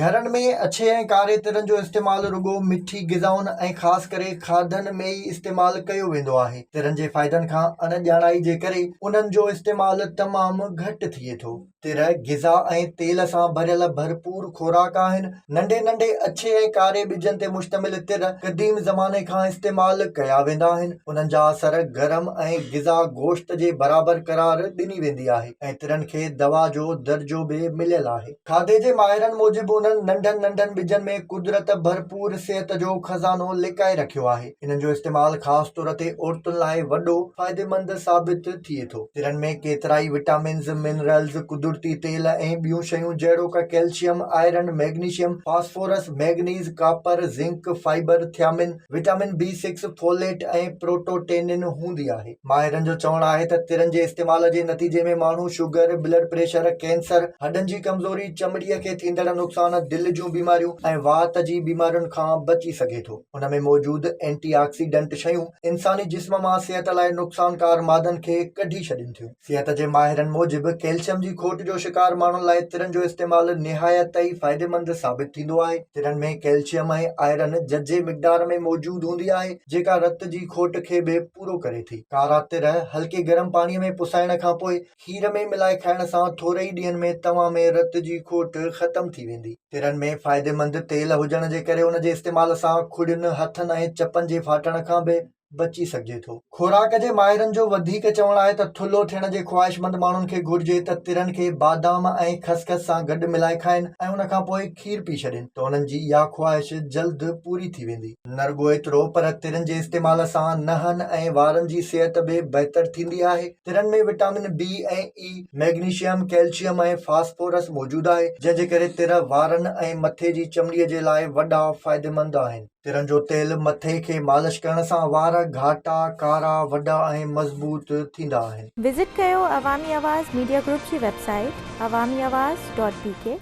घरनि में अछे ऐं कारे तिरनि जो इस्तेमालु रुॻो मिठी ग़िज़ाउनि ऐं ख़ासि करे खाधनि में ई इस्तेमालु कयो वेंदो आहे। तिरनि जे फ़ाइदनि खां अणॼाणाई जे करे उन्हनि जो इस्तेमालु तमामु घटि थिए थो। तिर ग़िज़ा ऐं तेल सां भरियल भरपूर खुराक आहिनि। नंढे नंढे अछे ऐं कारे ॿिजनि ते मुश्तमिल तिर क़दीम ज़माने खां इस्तेमालु कया वेंदा आहिनि। उन्हनि जा असर गरम ऐं ग़िज़ा गोश्त जे बराबरि करार ॾिनी वेंदी आहे ऐं तिरनि खे दवा जो दर्जो बि मिलियल आहे। खाधे जे माहिरनि मूजिबि उन्हनि नंढनि नंढनि ॿिजनि में कुदरत भरपूर सिहत जो खज़ानो लिकाए रखियो आहे। इन्हनि जो इस्तेमालु ख़ासि तौर ते औरतुनि लाइ वॾो फ़ाइदेमंद साबित थिए थो। तिरनि में केतिराई विटामिन्स, मिनरल्स, कुदरती तेल ऐं ॿियूं शयूं जहिड़ोक calcium, iron, magnesium, phosphorus, manganese, copper, zinc, fibre, thiamine, vitamin B6, folate ऐं प्रोटोटेनिन हूंदी आहे। माहिरनि जो चवणु आहे त तिरनि जे इस्तेमाल जे नतीजे में माण्हू शुगर, ब्लड प्रेशर, कैंसर, हॾनि जी कमज़ोरी, चमड़ीअ खे थींदड़ नुक़सान, दिलि जूं बीमारियूं ऐं वात जी बीमारियुनि खां बची सघे थो। उन में मौजूदु एंटीऑक्सीडेंट शयूं इंसानी जिस्म मां सिहत लाइ नुक़सानकार मादनि खे कढी छॾनि थियूं। सिहत जे माहिरनि मूजिबि कैल्शियम जी खोट जो शिकार माण्हुनि लाइ तिरनि जो इस्तेमालु निहायत ई फ़ाइदेमंद साबित थींदो आहे। तिरनि में कैल्शियम ऐं आयरन जजे मिक़दार में मौजूदु हूंदी आहे, जेका रत जी खोट खे बि पूरो करे थी। कारा तिर हल्के गरम पाणीअ में पुसाइण खां पोइ खीर में मिलाए खाइण सां थोरे ई ॾींहनि में तव्हां में रत जी खोट ख़तम थी वेंदी। तिरनि में फ़ाइदेमंद तेल हुजण जे करे उन जे इस्तेमाल सां खुड़ियुनि, हथनि ऐं चपनि जे फाटण खां बि बची सघिजे थो। खुराक जे माहिरनि जो वधीक चवणु आहे त थुल्हो थियण जे ख़्वाहिशमंद माण्हुनि खे घुर्जे त तिरनि खे बादाम ऐं खसखस सां गॾु मिलाए खाइनि ऐं उन खां पोइ खीर पी छॾनि त उन्हनि जी इहा ख़्वाहिश जल्द पूरी थी वेंदी। न रुॻो एतिरो पर तिरनि जे इस्तेमाल सां नहनि ऐं वारनि जी सिहत बि बहितर थींदी आहे। तिरनि में विटामिन B ऐं E, मैग्नीशियम, कैल्शियम ऐं फास्फोरस मौजूदु आहे, जंहिंजे करे तिर वारनि ऐं मथे जी चमड़ीअ जे लाइ वॾा फ़ाइदेमंद आहिनि। तिरनि जो तेल मथे खे मालिश करण सां वार घाटा, कारा, वॾा ऐं मज़बूत थींदा आहिनि। विज़िट कयो अवामी आवाज़ मीडिया ग्रुप जी वेबसाइट awamiawaz.pk